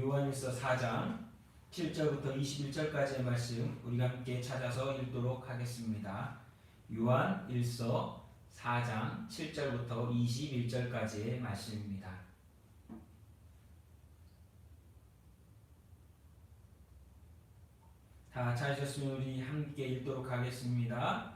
요한일서 4장 7절부터 21절까지의 말씀 우리가 함께 찾아서 읽도록 하겠습니다. 요한일서 4장 7절부터 21절까지의 말씀입니다. 다 찾으셨으면 우리 함께 읽도록 하겠습니다.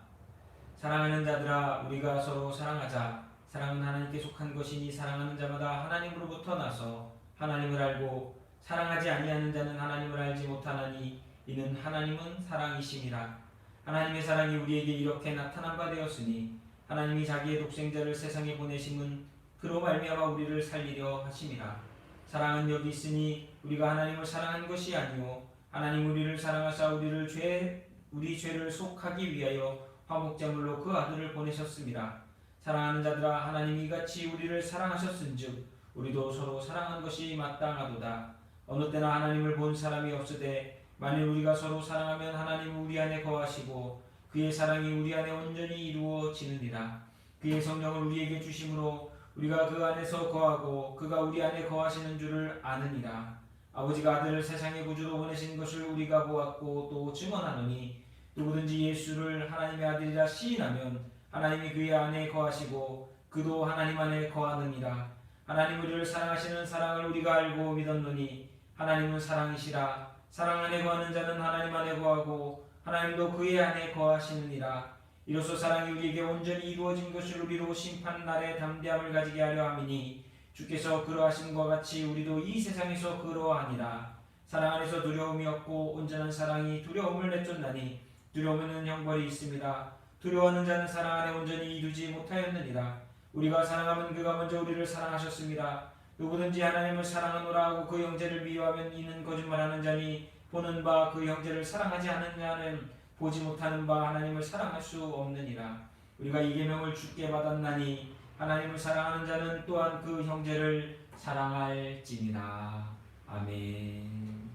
사랑하는 자들아, 우리가 서로 사랑하자. 사랑은 하나님께 속한 것이니 사랑하는 자마다 하나님으로부터 나서 하나님을 알고 사랑하지 아니하는 자는 하나님을 알지 못하나니 이는 하나님은 사랑이심이라. 하나님의 사랑이 우리에게 이렇게 나타난 바 되었으니 하나님이 자기의 독생자를 세상에 보내심은 그로 말미암아 우리를 살리려 하심이라. 사랑은 여기 있으니 우리가 하나님을 사랑한 것이 아니요 하나님 우리를 사랑하사 우리 죄를 속하기 위하여 화목제물로 그 아들을 보내셨습니다. 사랑하는 자들아, 하나님이 이같이 우리를 사랑하셨은즉 우리도 서로 사랑한 것이 마땅하도다. 어느 때나 하나님을 본 사람이 없으되 만일 우리가 서로 사랑하면 하나님은 우리 안에 거하시고 그의 사랑이 우리 안에 온전히 이루어지느니라. 그의 성령을 우리에게 주심으로 우리가 그 안에서 거하고 그가 우리 안에 거하시는 줄을 아느니라. 아버지가 아들을 세상의 구주로 보내신 것을 우리가 보았고 또 증언하노니 누구든지 예수를 하나님의 아들이라 시인하면 하나님이 그의 안에 거하시고 그도 하나님 안에 거하느니라. 하나님 우리를 사랑하시는 사랑을 우리가 알고 믿었노니 하나님은 사랑이시라. 사랑 안에 거하는 자는 하나님 안에 거하고 하나님도 그의 안에 거하시느니라. 이로써 사랑이 우리에게 온전히 이루어진 것을 우리로 심판날에 담대함을 가지게 하려 함이니 주께서 그러하신 것 같이 우리도 이 세상에서 그러하니라. 사랑 안에서 두려움이 없고 온전한 사랑이 두려움을 내쫓나니 두려움에는 형벌이 있습니다. 두려워하는 자는 사랑 안에 온전히 이루지 못하였느니라. 우리가 사랑하면 그가 먼저 우리를 사랑하셨습니다. 누구든지 하나님을 사랑하노라 하고 그 형제를 미워하면 이는 거짓말하는 자니 보는 바 그 형제를 사랑하지 않는 자는 보지 못하는 바 하나님을 사랑할 수 없느니라. 우리가 이 계명을 주께 받았나니 하나님을 사랑하는 자는 또한 그 형제를 사랑할지니라. 아멘.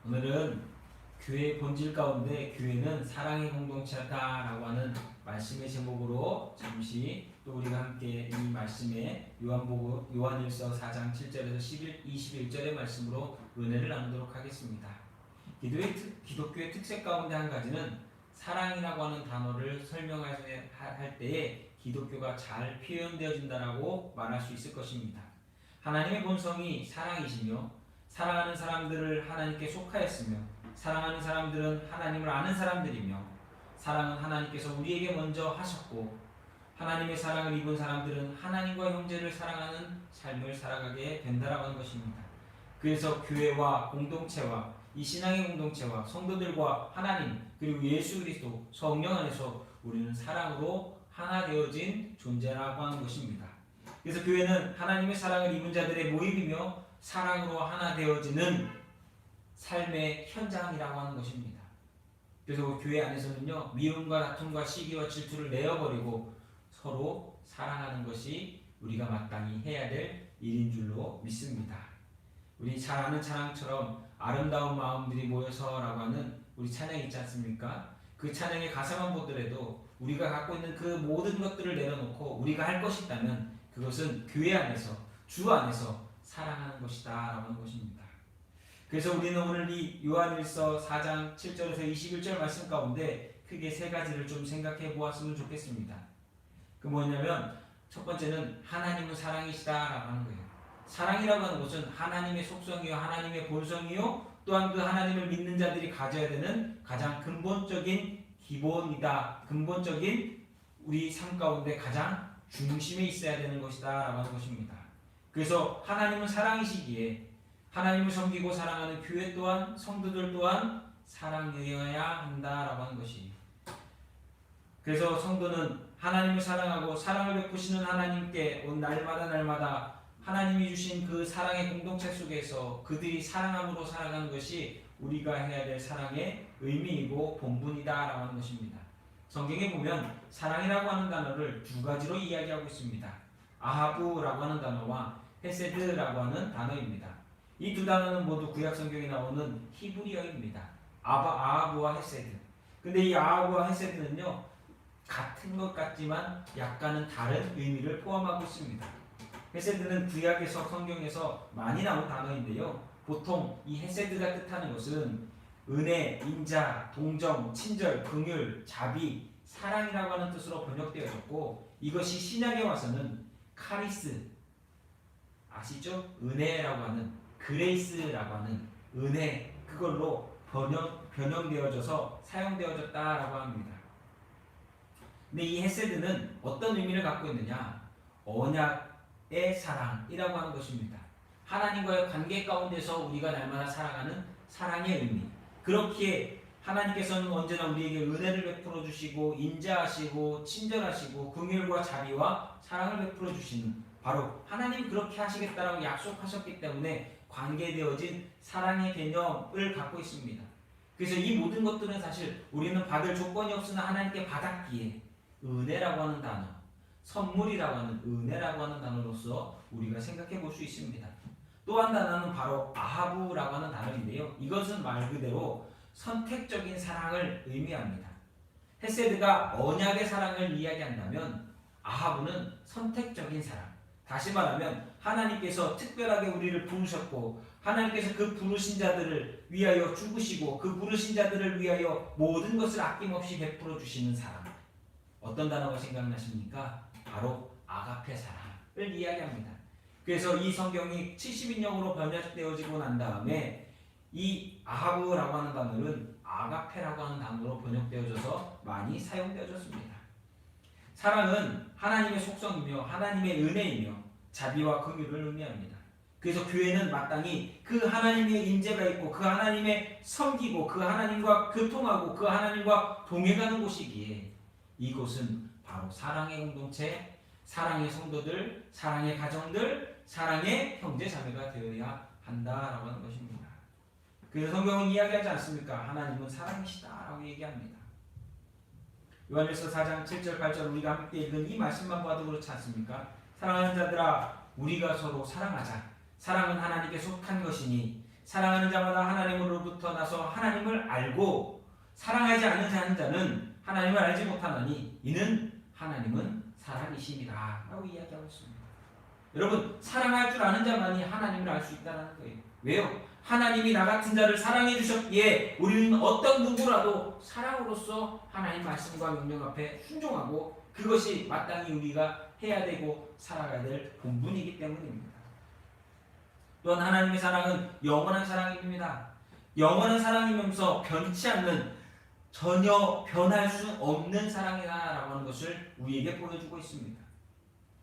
오늘은 교회의 본질 가운데 교회는 사랑의 공동체다라고 하는 말씀의 제목으로 잠시 또 우리가 함께 이 말씀에 요한일서 4장 7절에서 21절의 말씀으로 은혜를 나누도록 하겠습니다. 기독교의 특색 가운데 한 가지는 사랑이라고 하는 단어를 설명할 때에 기독교가 잘 표현되어진다라고 말할 수 있을 것입니다. 하나님의 본성이 사랑이시며 사랑하는 사람들을 하나님께 속하였으며 사랑하는 사람들은 하나님을 아는 사람들이며 사랑은 하나님께서 우리에게 먼저 하셨고 하나님의 사랑을 입은 사람들은 하나님과 형제를 사랑하는 삶을 살아가게 된다라고 하는 것입니다. 그래서 교회와 공동체와 이 신앙의 공동체와 성도들과 하나님 그리고 예수 그리스도 성령 안에서 우리는 사랑으로 하나 되어진 존재라고 하는 것입니다. 그래서 교회는 하나님의 사랑을 입은 자들의 모임이며 사랑으로 하나 되어지는 삶의 현장이라고 하는 것입니다. 그래서 교회 안에서는요, 미움과 다툼과 시기와 질투를 내어버리고 서로 사랑하는 것이 우리가 마땅히 해야 될 일인 줄로 믿습니다. 우리 잘 아는 찬양처럼 아름다운 마음들이 모여서라고 하는 우리 찬양이 있지 않습니까? 그 찬양의 가사만 보더라도 우리가 갖고 있는 그 모든 것들을 내려놓고 우리가 할 것이 있다면 그것은 교회 안에서 주 안에서 사랑하는 것이다 라고 하는 것입니다. 그래서 우리는 오늘 이 요한일서 4장 7절에서 21절 말씀 가운데 크게 세 가지를 좀 생각해 보았으면 좋겠습니다. 그 뭐냐면 첫 번째는 하나님은 사랑이시다 라고 하는 거예요. 사랑이라고 하는 것은 하나님의 속성이요 하나님의 본성이요 또한 그 하나님을 믿는 자들이 가져야 되는 가장 근본적인 기본이다. 근본적인 우리 삶 가운데 가장 중심에 있어야 되는 것이다 라고 하는 것입니다. 그래서 하나님은 사랑이시기에 하나님을 섬기고 사랑하는 교회 또한 성도들 또한 사랑이어야 한다라고 하는 것이에요. 그래서 성도는 하나님을 사랑하고 사랑을 베푸시는 하나님께 날마다 하나님이 주신 그 사랑의 공동체 속에서 그들이 사랑함으로 살아가는 것이 우리가 해야 될 사랑의 의미이고 본분이다라고 하는 것입니다. 성경에 보면 사랑이라고 하는 단어를 두 가지로 이야기하고 있습니다. 아하부라고 하는 단어와 헤세드라고 하는 단어입니다. 이 두 단어는 모두 구약 성경에 나오는 히브리어입니다. 아하부와 헤세드. 근데 이 아하브와 헤세드는요 같은 것 같지만 약간은 다른 의미를 포함하고 있습니다. 헤세드는 구약에서 성경에서 많이 나온 단어인데요. 보통 이 헤세드가 뜻하는 것은 은혜, 인자, 동정, 친절, 긍휼, 자비, 사랑이라고 하는 뜻으로 번역되어졌고 이것이 신약에 와서는 카리스 아시죠? 은혜라고 하는 그레이스라고 하는 은혜 그걸로 변형되어져서 사용되어졌다라고 합니다. 근데 이 헤세드는 어떤 의미를 갖고 있느냐? 언약의 사랑이라고 하는 것입니다. 하나님과의 관계 가운데서 우리가 날마다 살아가는 사랑의 의미. 그렇기에 하나님께서는 언제나 우리에게 은혜를 베풀어 주시고 인자하시고 친절하시고 긍휼과 자비와 사랑을 베풀어 주시는 바로 하나님 그렇게 하시겠다라고 약속하셨기 때문에 관계되어진 사랑의 개념을 갖고 있습니다. 그래서 이 모든 것들은 사실 우리는 받을 조건이 없으나 하나님께 받았기에 은혜라고 하는 단어, 선물이라고 하는 은혜라고 하는 단어로서 우리가 생각해 볼 수 있습니다. 또 한 단어는 바로 아하브라고 하는 단어인데요. 이것은 말 그대로 선택적인 사랑을 의미합니다. 헤세드가 언약의 사랑을 이야기한다면 아하브는 선택적인 사랑. 다시 말하면 하나님께서 특별하게 우리를 부르셨고 하나님께서 그 부르신 자들을 위하여 죽으시고 그 부르신 자들을 위하여 모든 것을 아낌없이 베풀어 주시는 사랑. 어떤 단어가 생각나십니까? 바로 아가페 사랑을 이야기합니다. 그래서 이 성경이 70인용으로 번역되어지고 난 다음에 이 아하브라고 하는 단어는 아가페라고 하는 단어로 번역되어져서 많이 사용되어졌습니다. 사랑은 하나님의 속성이며 하나님의 은혜이며 자비와 긍휼을 의미합니다. 그래서 교회는 마땅히 그 하나님의 임재가 있고 그 하나님의 섬기고 그 하나님과 교통하고 그 하나님과 동행하는 곳이기에 이곳은 바로 사랑의 공동체, 사랑의 성도들, 사랑의 가정들, 사랑의 형제 자매가 되어야 한다라고 하는 것입니다. 그래서 성경은 이야기하지 않습니까? 하나님은 사랑이시다라고 얘기합니다. 요한일서 4장 7절 8절 우리가 함께 읽은 이 말씀만 봐도 그렇지 않습니까? 사랑하는 자들아 우리가 서로 사랑하자. 사랑은 하나님께 속한 것이니 사랑하는 자마다 하나님으로부터 나서 하나님을 알고 사랑하지 않는 자는 하나님을 알지 못하나니 이는 하나님은 사랑이시니라 라고 이야기하고 있습니다. 여러분 사랑할 줄 아는 자만이 하나님을 알 수 있다는 거예요. 왜요? 하나님이 나 같은 자를 사랑해 주셨기에 우리는 어떤 누구라도 사랑으로서 하나님 말씀과 명령 앞에 순종하고 그것이 마땅히 우리가 해야 되고 살아가야 될 본분이기 때문입니다. 또한 하나님의 사랑은 영원한 사랑입니다. 영원한 사랑이면서 변치 않는 전혀 변할 수 없는 사랑이다라고 하는 것을 우리에게 보여주고 있습니다.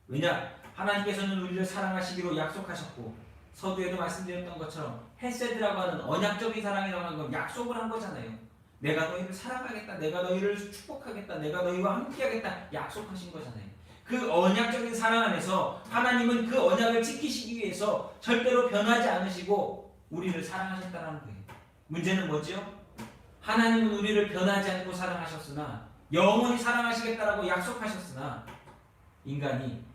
왜냐? 하나님께서는 우리를 사랑하시기로 약속하셨고 서두에도 말씀드렸던 것처럼 헤세드라고 하는 언약적인 사랑이라고 하는 건 약속을 한 거잖아요. 내가 너희를 사랑하겠다. 내가 너희를 축복하겠다. 내가 너희와 함께하겠다. 약속하신 거잖아요. 그 언약적인 사랑 안에서 하나님은 그 언약을 지키시기 위해서 절대로 변하지 않으시고 우리를 사랑하셨다는 거예요. 문제는 뭐죠? 하나님은 우리를 변하지 않고 사랑하셨으나 영원히 사랑하시겠다라고 약속하셨으나 인간이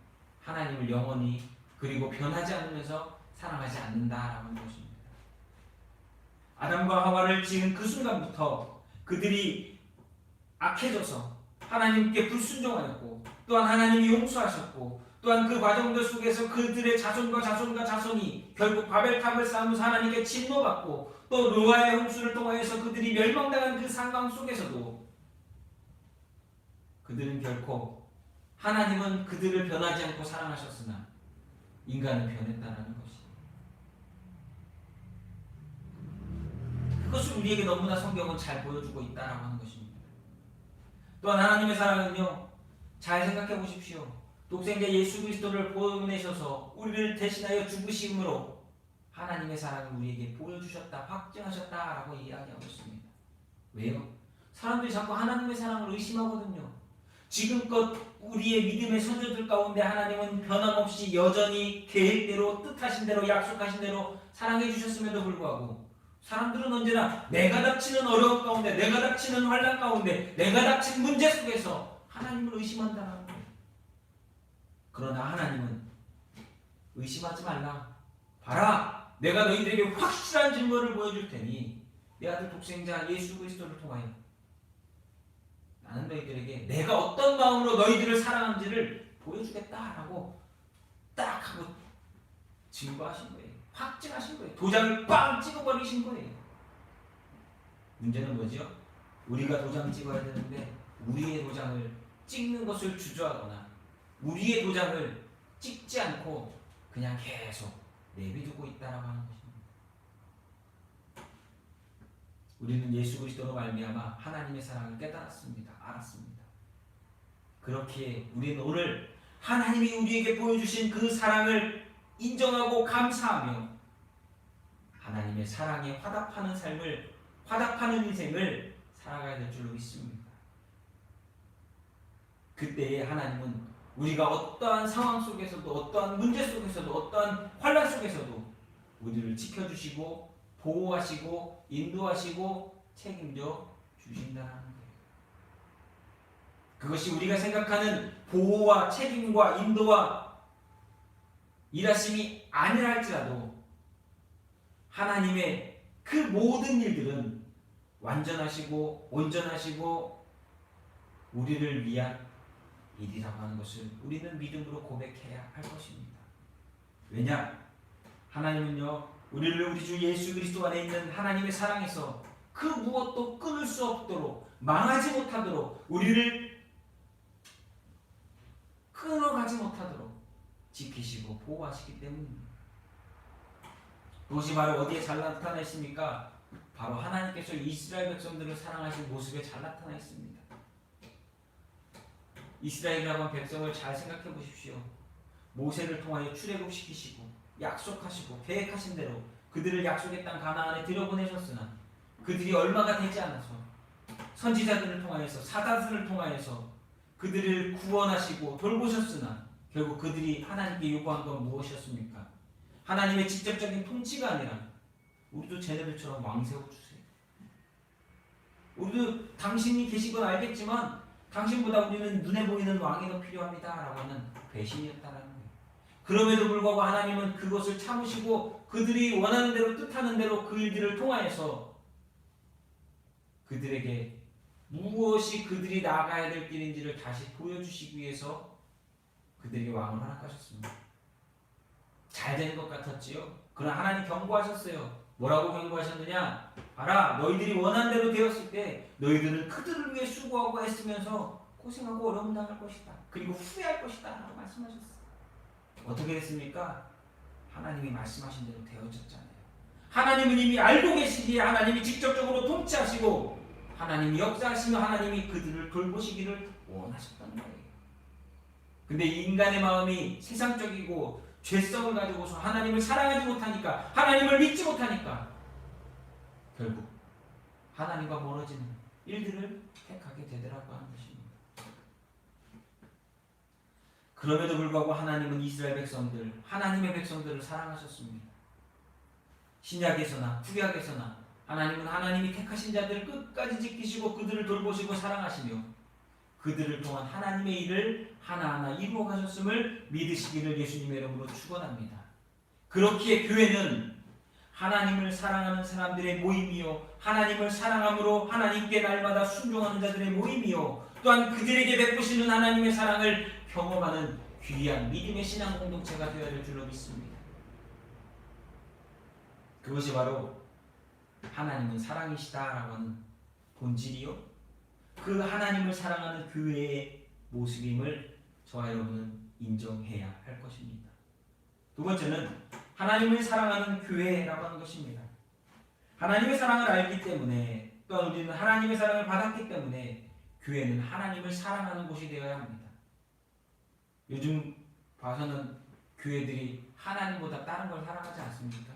하나님을 영원히 그리고 변하지 않으면서 사랑하지 않는다라는 것입니다. 아담과 하와를 지은 그 순간부터 그들이 악해져서 하나님께 불순종하였고 또한 하나님이 용서하셨고 또한 그 과정들 속에서 그들의 자손과 자손과 자손이 결국 바벨탑을 쌓으면서 하나님께 진노받고 또 노아의 홍수를 통하여서 그들이 멸망당한 그 상황 속에서도 그들은 결코 하나님은 그들을 변하지 않고 사랑하셨으나 인간은 변했다는 것이 그것을 우리에게 너무나 성경은 잘 보여주고 있다라고 하는 것입니다. 또한 하나님의 사랑은요 잘 생각해 보십시오. 독생자 예수 그리스도를 보내셔서 우리를 대신하여 죽으심으로 하나님의 사랑을 우리에게 보여주셨다, 확증하셨다라고 이야기하고 있습니다. 왜요? 사람들이 자꾸 하나님의 사랑을 의심하거든요. 지금껏 우리의 믿음의 선조들 가운데 하나님은 변함없이 여전히 계획대로 뜻하신 대로 약속하신 대로 사랑해 주셨음에도 불구하고 사람들은 언제나 내가 닥치는 어려움 가운데 내가 닥치는 환난 가운데 내가 닥친 문제 속에서 하나님을 의심한다는 거예요. 그러나 하나님은 의심하지 말라. 봐라. 내가 너희들에게 확실한 증거를 보여줄 테니 내 아들 독생자 예수 그리스도를 통하여 너희들에게 내가 어떤 마음으로 너희들을 사랑하는지를 보여주겠다라고 딱 하고 증거하신 거예요. 확증하신 거예요. 도장을 빵 찍어버리신 거예요. 문제는 뭐죠? 우리가 도장 찍어야 되는데 우리의 도장을 찍는 것을 주저하거나 우리의 도장을 찍지 않고 그냥 계속 내비두고 있다라고 하는 것입니다. 우리는 예수 그리스도로 말미암아 하나님의 사랑을 깨달았습니다. 알았습니다. 그렇기에 우리는 오늘 하나님이 우리에게 보여주신 그 사랑을 인정하고 감사하며 하나님의 사랑에 화답하는 삶을, 화답하는 인생을 살아가야 될 줄로 믿습니다. 그때에 하나님은 우리가 어떠한 상황 속에서도, 어떠한 문제 속에서도, 어떠한 환난 속에서도 우리를 지켜주시고 보호하시고 인도하시고 책임져 주신다는 거예요. 그것이 우리가 생각하는 보호와 책임과 인도와 일하심이 아니라 할지라도 하나님의 그 모든 일들은 완전하시고 온전하시고 우리를 위한 일이라고 하는 것을 우리는 믿음으로 고백해야 할 것입니다. 왜냐? 하나님은요, 우리를 우리 주 예수 그리스도 안에 있는 하나님의 사랑에서 그 무엇도 끊을 수 없도록, 망하지 못하도록, 우리를 끊어가지 못하도록 지키시고 보호하시기 때문입니다. 그것이 바로 어디에 잘 나타나 있습니까? 바로 하나님께서 이스라엘 백성들을 사랑하신 모습에 잘 나타나 있습니다. 이스라엘이라고 하는 백성을 잘 생각해 보십시오. 모세를 통하여 출애굽시키시고 약속하시고 계획하신 대로 그들을 약속의 땅 가나안에 들여보내셨으나 그들이 얼마가 되지 않아서 선지자들을 통하여서 사단들을 통하여서 그들을 구원하시고 돌보셨으나 결국 그들이 하나님께 요구한 건 무엇이었습니까? 하나님의 직접적인 통치가 아니라 우리도 쟤네들처럼 왕 세워주세요. 우리도 당신이 계신 건 알겠지만 당신보다 우리는 눈에 보이는 왕이 더 필요합니다 라고 하는 배신이었다는 거예요. 그럼에도 불구하고 하나님은 그것을 참으시고 그들이 원하는 대로 뜻하는 대로 그 일들을 통하여서 그들에게 무엇이 그들이 나아가야 될 길인지를 다시 보여주시기 위해서 그들에게 왕을 허락하셨습니다. 잘 되는 것 같았지요. 그러나 하나님 경고하셨어요. 뭐라고 경고하셨느냐? 알아, 너희들이 원하는 대로 되었을 때 너희들은 그들을 위해 수고하고 애쓰면서 고생하고 어려움 당할 것이다. 그리고 후회할 것이다 라고 말씀하셨어요. 어떻게 됐습니까? 하나님이 말씀하신 대로 되어졌잖아요. 하나님은 이미 알고 계시기에 하나님이 직접적으로 통치하시고 하나님이 역사하시며 하나님이 그들을 돌보시기를 원하셨다는 거예요. 근데 인간의 마음이 세상적이고 죄성을 가지고서 하나님을 사랑하지 못하니까, 하나님을 믿지 못하니까 결국 하나님과 멀어지는 일들을 택하게 되더라고 하는 것입니다. 그럼에도 불구하고 하나님은 이스라엘 백성들, 하나님의 백성들을 사랑하셨습니다. 신약에서나 구약에서나 하나님은 하나님이 택하신 자들을 끝까지 지키시고 그들을 돌보시고 사랑하시며 그들을 통한 하나님의 일을 하나하나 이루어 가셨음을 믿으시기를 예수님의 이름으로 축원합니다. 그렇기에 교회는 하나님을 사랑하는 사람들의 모임이요, 하나님을 사랑함으로 하나님께 날마다 순종하는 자들의 모임이요, 또한 그들에게 베푸시는 하나님의 사랑을 경험하는 귀한 믿음의 신앙 공동체가 되어야 될 줄로 믿습니다. 그것이 바로 하나님은 사랑이시다라고 하는 본질이요, 그 하나님을 사랑하는 교회의 모습임을 저와 여러분은 인정해야 할 것입니다. 두 번째는 하나님을 사랑하는 교회라고 하는 것입니다. 하나님의 사랑을 알기 때문에, 또한 우리는 하나님의 사랑을 받았기 때문에 교회는 하나님을 사랑하는 곳이 되어야 합니다. 요즘 봐서는 교회들이 하나님보다 다른 걸 사랑하지 않습니까?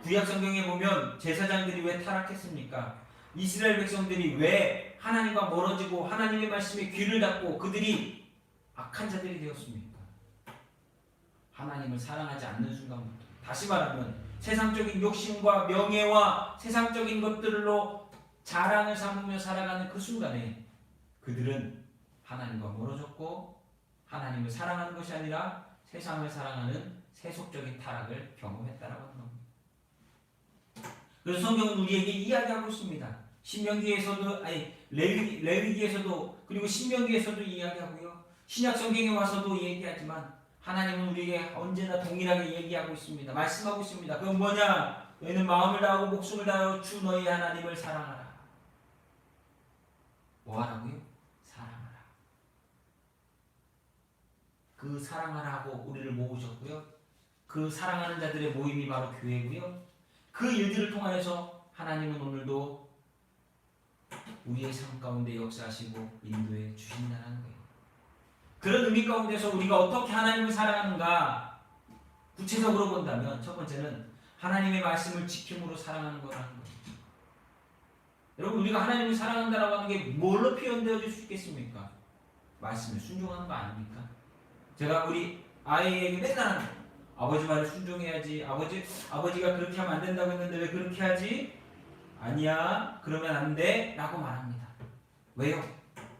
구약 성경에 보면 제사장들이 왜 타락했습니까? 이스라엘 백성들이 왜 하나님과 멀어지고 하나님의 말씀에 귀를 닫고 그들이 악한 자들이 되었습니까? 하나님을 사랑하지 않는 순간부터, 다시 말하면 세상적인 욕심과 명예와 세상적인 것들로 자랑을 삼으며 살아가는 그 순간에 그들은 하나님과 멀어졌고 하나님을 사랑하는 것이 아니라 세상을 사랑하는 세속적인 타락을 경험했다라고 하는 겁니다. 그래서 성경은 우리에게 이야기하고 있습니다. 레위기에서도 그리고 신명기에서도 이야기하고요. 신약 성경에 와서도 얘기하지만 하나님은 우리에게 언제나 동일하게 얘기하고 있습니다. 말씀하고 있습니다. 그건 뭐냐? 너희는 마음을 다하고 목숨을 다하여 주 너희 하나님을 사랑하라. 뭐 하라고요? 사랑하라. 그 사랑하라고 우리를 모으셨고요. 그 사랑하는 자들의 모임이 바로 교회고요. 그 일들을 통하여서 하나님은 오늘도 우리의 삶 가운데 역사하시고 인도해 주신다는 거예요. 그런 의미 가운데서 우리가 어떻게 하나님을 사랑하는가 구체적으로 본다면 첫 번째는 하나님의 말씀을 지킴으로 사랑하는 거라는 거예요. 여러분 우리가 하나님을 사랑한다라고 하는 게 뭘로 표현되어질 수 있겠습니까? 말씀에 순종하는 거 아닙니까? 제가 우리 아이에게 맨날 아버지 말을 순종해야지. 아버지가 그렇게 하면 안 된다고 했는데 왜 그렇게 하지? 아니야. 그러면 안 돼. 라고 말합니다. 왜요?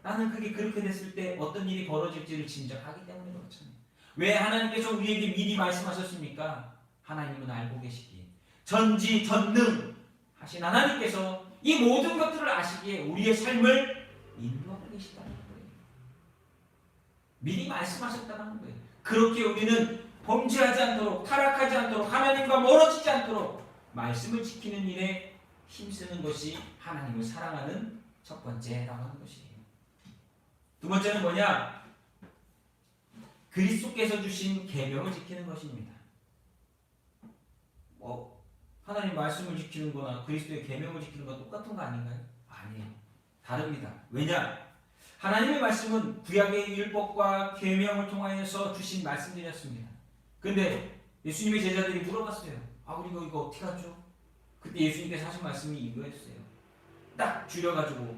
나는 그게 그렇게 됐을 때 어떤 일이 벌어질지를 짐작하기 때문에 그렇잖아요. 왜 하나님께서 우리에게 미리 말씀하셨습니까? 하나님은 알고 계시기에 전지전능 하신 하나님께서 이 모든 것들을 아시기에 우리의 삶을 인도하고 계시다는 거예요. 미리 말씀하셨다는 거예요. 그렇게 우리는 범죄하지 않도록, 타락하지 않도록, 하나님과 멀어지지 않도록 말씀을 지키는 일에 힘쓰는 것이 하나님을 사랑하는 첫 번째라고 하는 것이에요. 두 번째는 뭐냐? 그리스도께서 주신 계명을 지키는 것입니다. 하나님 말씀을 지키는 거나 그리스도의 계명을 지키는 건 똑같은 거 아닌가요? 아니에요. 다릅니다. 왜냐? 하나님의 말씀은 구약의 율법과 계명을 통하여서 주신 말씀들이었습니다. 근데 예수님의 제자들이 물어봤어요. 우리가 이거 어떻게 하죠? 그때 예수님께서 하신 말씀이 이거였어요. 딱 줄여가지고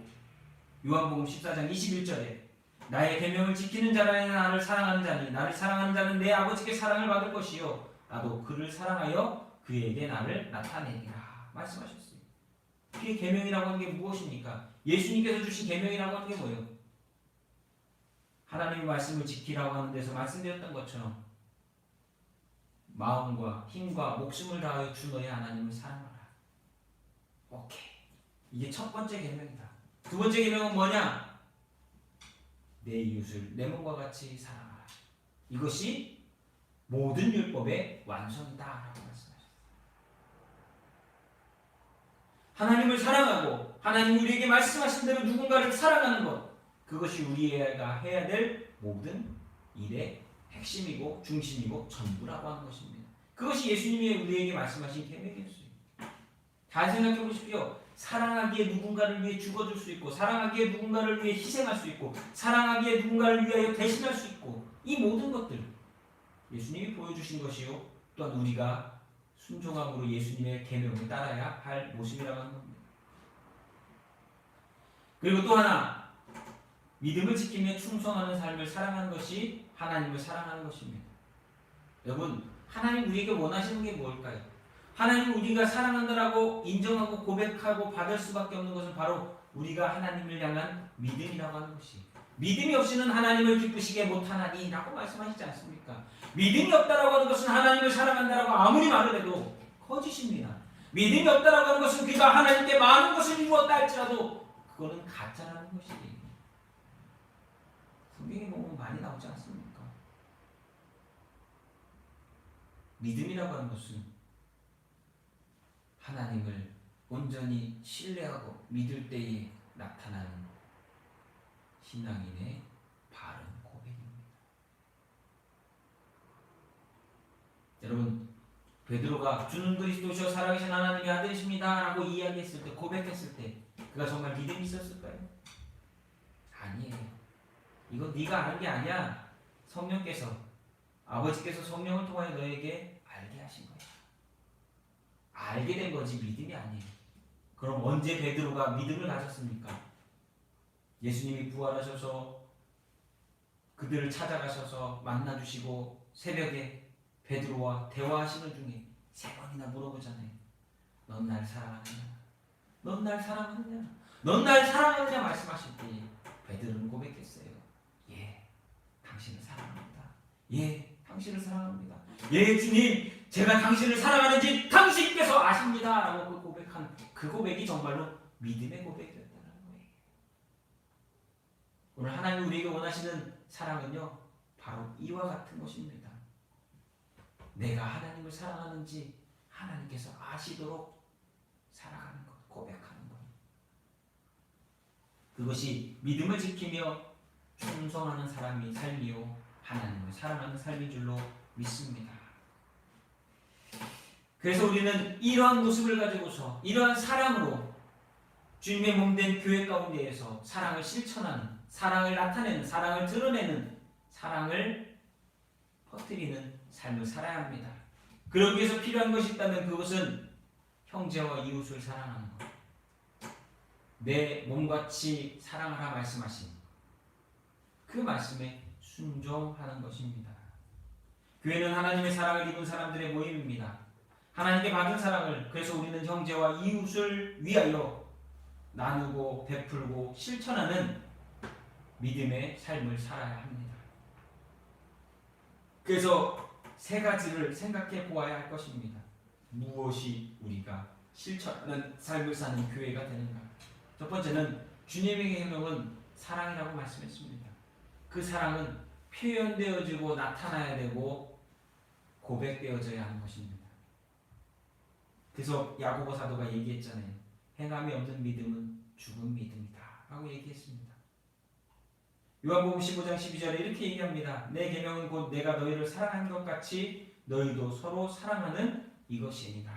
요한복음 14장 21절에 나의 계명을 지키는 자라야 나를 사랑하는 자니 나를 사랑하는 자는 내 아버지께 사랑을 받을 것이요 나도 그를 사랑하여 그에게 나를 나타내리라 말씀하셨어요. 그의 계명이라고 하는 게 무엇입니까? 예수님께서 주신 계명이라고 하는 게 뭐예요? 하나님의 말씀을 지키라고 하는 데서 말씀드렸던 것처럼 마음과 힘과 목숨을 다하여 주 너의 하나님을 사랑하라. 오케이. 이게 첫 번째 계명이다. 두 번째 계명은 뭐냐? 내 이웃을 내 몸과 같이 사랑하라. 이것이 모든 율법의 완성이다라고 말씀하셨어요. 하나님을 사랑하고 하나님 우리에게 말씀하신 대로 누군가를 사랑하는 것, 그것이 우리가 해야 될 모든 일의 핵심이고 중심이고 전부라고 하는 것입니다. 그것이 예수님이 우리에게 말씀하신 계명이었어요. 잘 생각해 보십시오. 사랑하기에 누군가를 위해 죽어줄 수 있고 사랑하기에 누군가를 위해 희생할 수 있고 사랑하기에 누군가를 위하여 대신할 수 있고 이 모든 것들 예수님이 보여주신 것이요 또한 우리가 순종함으로 예수님의 계명을 따라야 할 모습이라고 하는 겁니다. 그리고 또 하나 믿음을 지키며 충성하는 삶을 사랑하는 것이 하나님을 사랑하는 것입니다. 여러분 하나님 우리에게 원하시는 게 뭘까요? 하나님 우리가 사랑한다라고 인정하고 고백하고 받을 수밖에 없는 것은 바로 우리가 하나님을 향한 믿음이라고 하는 것이. 믿음이 없이는 하나님을 기쁘시게 못하나니 라고 말씀하시지 않습니까? 믿음이 없다라고 하는 것은 하나님을 사랑한다라고 아무리 말을 해도 거짓입니다. 믿음이 없다라고 하는 것은 그가 하나님께 많은 것을 이루었다 할지라도 그거는 가짜라는 것이에요. 성경에 보면 많이 나오지 않습니까? 믿음이라고 하는 것은 하나님을 온전히 신뢰하고 믿을 때에 나타나는 신앙인의 바른 고백입니다. 여러분 베드로가 주는 그리스도시요 살아계신 하나님의 아들이십니다 라고 이야기했을 때 고백했을 때 그가 정말 믿음이 있었을까요? 아니에요. 이거 네가 아는 게 아니야. 성령께서 아버지께서 성령을 통하여 너에게 알게 하신 거야. 알게 된 거지 믿음이 아니에요. 그럼 언제 베드로가 믿음을 가졌습니까? 예수님이 부활하셔서 그들을 찾아가셔서 만나주시고 새벽에 베드로와 대화하시는 중에 3번이나 물어보잖아요. 넌 날 사랑하느냐? 넌 날 사랑하느냐? 넌 날 사랑하느냐 말씀하실 때 베드로는 고백했어요. 예, 당신을 사랑합니다. 예, 당신을 사랑합니다. 예, 주님, 제가 당신을 사랑하는지 당신께서 아십니다. 라고 고백한 그 고백이 정말로 믿음의 고백이었다는 거예요. 오늘 하나님 우리에게 원하시는 사랑은요, 바로 이와 같은 것입니다. 내가 하나님을 사랑하는지 하나님께서 아시도록 살아가는 것, 고백하는 것. 그것이 믿음을 지키며 충성하는 사람이 삶이요 하나님을 사랑하는 삶인 줄로 믿습니다. 그래서 우리는 이러한 모습을 가지고서 이러한 사랑으로 주님의 몸된 교회 가운데에서 사랑을 실천하는, 사랑을 나타내는, 사랑을 드러내는, 사랑을 퍼뜨리는 삶을 살아야 합니다. 그러기 위해서 필요한 것이 있다면 그것은 형제와 이웃을 사랑하는 것, 내 몸같이 사랑하라 말씀하신 그 말씀에 순종하는 것입니다. 교회는 하나님의 사랑을 입은 사람들의 모임입니다. 하나님께 받은 사랑을, 그래서 우리는 형제와 이웃을 위하여 나누고 베풀고 실천하는 믿음의 삶을 살아야 합니다. 그래서 세 가지를 생각해 보아야 할 것입니다. 무엇이 우리가 실천하는 삶을 사는 교회가 되는가? 첫 번째는 주님의 계명은 사랑이라고 말씀했습니다. 그 사랑은 표현되어지고 나타나야 되고 고백되어져야 하는 것입니다. 그래서 야고보 사도가 얘기했잖아요. 행함이 없는 믿음은 죽은 믿음이다 라고 얘기했습니다. 요한복음 15장 12절에 이렇게 얘기합니다. 내 계명은 곧 내가 너희를 사랑한 것 같이 너희도 서로 사랑하는 이것이니라.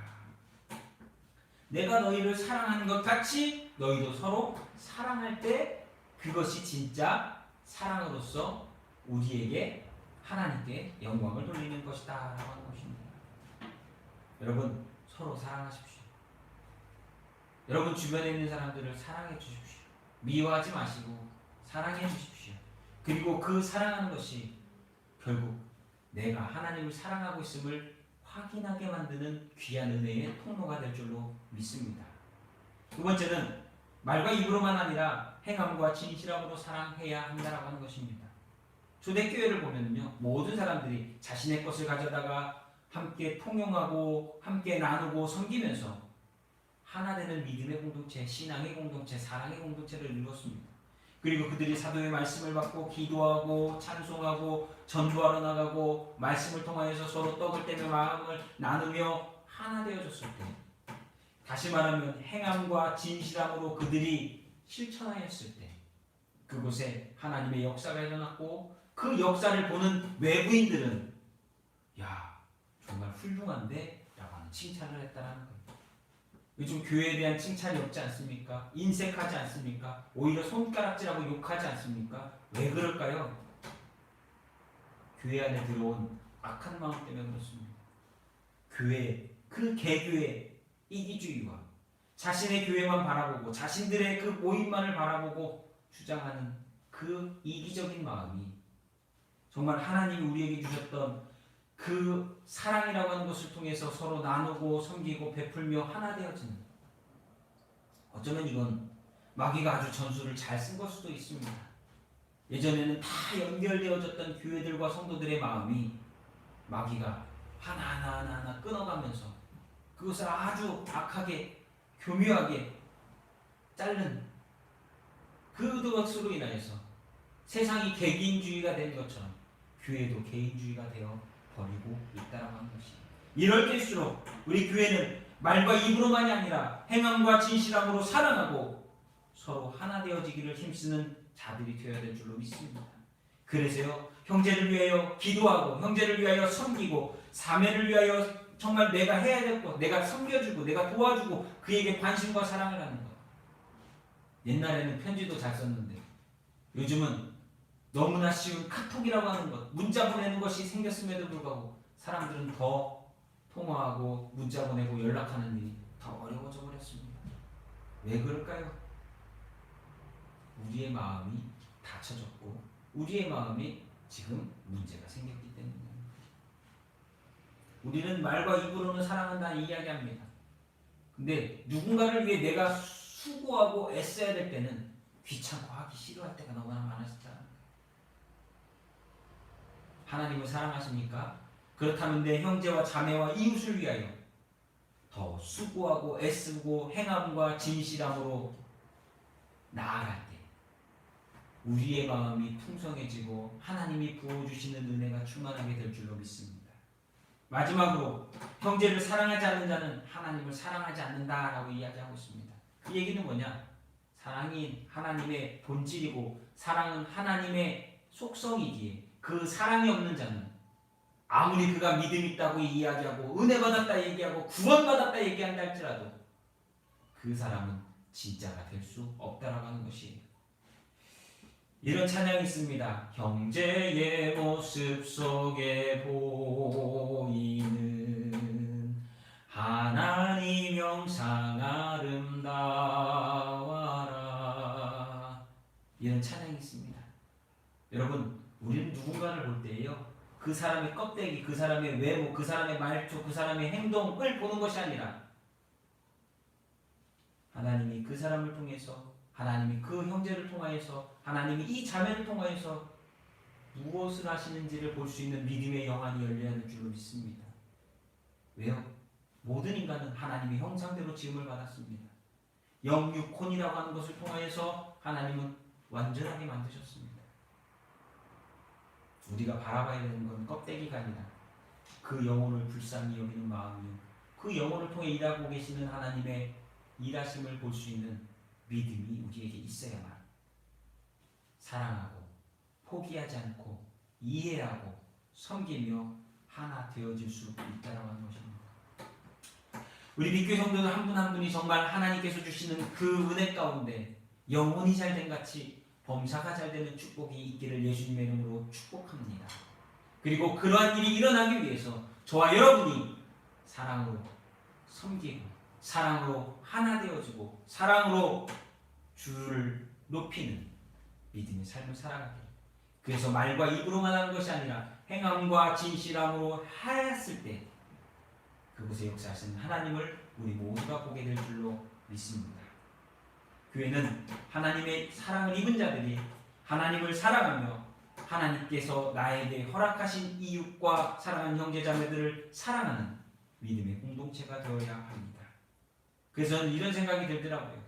내가 너희를 사랑하는 것 같이 너희도 서로 사랑할 때 그것이 진짜 사랑으로서 우리에게 하나님께 영광을 돌리는 것이다 라고 하는 것입니다. 여러분 서로 사랑하십시오. 여러분 주변에 있는 사람들을 사랑해 주십시오. 미워하지 마시고 사랑해 주십시오. 그리고 그 사랑하는 것이 결국 내가 하나님을 사랑하고 있음을 확인하게 만드는 귀한 은혜의 통로가 될 줄로 믿습니다. 두 번째는 말과 입으로만 아니라 행함과 진실함으로 사랑해야 한다라고 하는 것입니다. 초대교회를 보면요, 모든 사람들이 자신의 것을 가져다가 함께 통용하고 함께 나누고 섬기면서 하나 되는 믿음의 공동체, 신앙의 공동체, 사랑의 공동체를 이루었습니다. 그리고 그들이 사도의 말씀을 받고 기도하고 찬송하고 전도하러 나가고 말씀을 통하여서 서로 떡을 떼며 마음을 나누며 하나 되어졌을 때, 다시 말하면 행함과 진실함으로 그들이 실천하였을 때 그곳에 하나님의 역사가 일어났고 그 역사를 보는 외부인들은 야 정말 훌륭한데 라고 하는 칭찬을 했다는 거예요. 요즘 교회에 대한 칭찬이 없지 않습니까? 인색하지 않습니까? 오히려 손가락질하고 욕하지 않습니까? 왜 그럴까요? 교회 안에 들어온 악한 마음 때문에 그렇습니다. 교회, 그 개교의 이기주의와 자신의 교회만 바라보고 자신들의 그 모임만을 바라보고 주장하는 그 이기적인 마음이 정말 하나님이 우리에게 주셨던 그 사랑이라고 하는 것을 통해서 서로 나누고 섬기고 베풀며 하나 되어지는, 어쩌면 이건 마귀가 아주 전술을 잘 쓴 걸 수도 있습니다. 예전에는 다 연결되어졌던 교회들과 성도들의 마음이 마귀가 하나하나 끊어가면서 그것을 아주 악하게 교묘하게 자른 그것으로 인하여서 세상이 개개인주의가 된 것처럼 교회도 개인주의가 되어 버리고 있다라고 하는 것이, 이럴 때일수록 우리 교회는 말과 입으로만이 아니라 행함과 진실함으로 사랑하고 서로 하나 되어지기를 힘쓰는 자들이 되어야 될 줄로 믿습니다. 그래서요, 형제를 위하여 기도하고 형제를 위하여 섬기고 사매를 위하여 정말 내가 해야 될 것, 내가 섬겨주고 내가 도와주고 그에게 관심과 사랑을 하는 것. 옛날에는 편지도 잘 썼는데 요즘은 너무나 쉬운 카톡이라고 하는 것, 문자 보내는 것이 생겼음에도 불구하고 사람들은 더 통화하고 문자 보내고 연락하는 일이 더 어려워져 버렸습니다. 왜 그럴까요? 우리의 마음이 닫혀졌고 우리의 마음이 지금 문제가 생겼기 때문입니다. 우리는 말과 입으로는 사랑한다 이야기합니다. 근데 누군가를 위해 내가 수고하고 애써야 될 때는 귀찮고 하기 싫어할 때가 너무나 많아졌다는 거예요. 하나님을 사랑하십니까? 그렇다면 내 형제와 자매와 이웃을 위하여 더 수고하고 애쓰고 행함과 진실함으로 나아갈 때 우리의 마음이 풍성해지고 하나님이 부어주시는 은혜가 충만하게 될 줄로 믿습니다. 마지막으로 형제를 사랑하지 않는 자는 하나님을 사랑하지 않는다라고 이야기하고 있습니다. 그 얘기는 뭐냐? 사랑이 하나님의 본질이고 사랑은 하나님의 속성이기에 그 사랑이 없는 자는 아무리 그가 믿음 있다고 이야기하고 은혜 받았다 얘기하고 구원 받았다 얘기한다 할지라도 그 사람은 진짜가 될 수 없다라고 하는 것이에요. 이런 찬양이 있습니다. 형제의 모습 속에 보이는 하나님 영상 아름다워라. 이런 찬양이 있습니다. 여러분, 우리는 누군가를 볼 때에요, 그 사람의 껍데기, 그 사람의 외모, 그 사람의 말투, 그 사람의 행동을 보는 것이 아니라 하나님이 그 사람을 통해서, 하나님이 그 형제를 통하여서, 하나님이 이 자매를 통하여서 무엇을 하시는지를 볼 수 있는 믿음의 영안이 열려야 할 줄로 믿습니다. 왜요? 모든 인간은 하나님의 형상대로 지음을 받았습니다. 영육혼이라고 하는 것을 통하여서 하나님은 완전하게 만드셨습니다. 우리가 바라봐야 되는 건 껍데기가 아니라 그 영혼을 불쌍히 여기는 마음이요, 그 영혼을 통해 일하고 계시는 하나님의 일하심을 볼 수 있는 믿음이 우리에게 있어야만 사랑하고 포기하지 않고 이해하고 섬기며 하나 되어질 수 있다고 하는 것입니다. 우리 믿교회 성도는 한 분 한 분이 정말 하나님께서 주시는 그 은혜 가운데 영혼이 잘된 같이 범사가 잘되는 축복이 있기를 예수님의 이름으로 축복합니다. 그리고 그러한 일이 일어나기 위해서 저와 여러분이 사랑으로 섬기고 사랑으로 하나 되어지고 사랑으로 주를 높이는 믿음의 삶을 살아가길, 그래서 말과 입으로만 하는 것이 아니라 행함과 진실함으로 하였을 때 그곳에 역사하시는 하나님을 우리 모두가 보게 될 줄로 믿습니다. 교회는 하나님의 사랑을 입은 자들이 하나님을 사랑하며 하나님께서 나에게 허락하신 이웃과 사랑하는 형제자매들을 사랑하는 믿음의 공동체가 되어야 합니다. 그래서 저는 이런 생각이 들더라고요.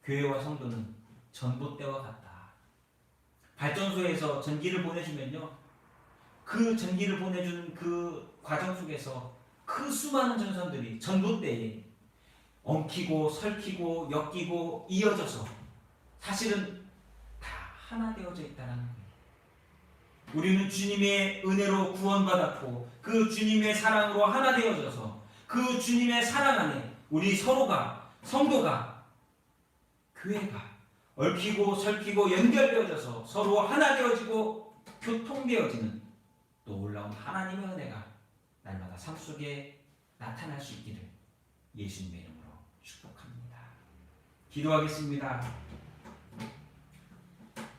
교회와 성도는 전봇대와 같다. 발전소에서 전기를 보내주면요, 그 전기를 보내주는 그 과정 속에서 그 수많은 전선들이 전봇대에 엉키고 설키고 엮이고 이어져서 사실은 다 하나 되어져 있다는 거예요. 우리는 주님의 은혜로 구원받았고 그 주님의 사랑으로 하나 되어져서 그 주님의 사랑 안에 우리 서로가, 성도가, 교회가 얽히고 설키고 연결되어져서 서로 하나 되어지고 교통되어지는 놀라운 하나님의 은혜가 날마다 삶 속에 나타날 수 있기를 예수님의 이름으로 축복합니다. 기도하겠습니다.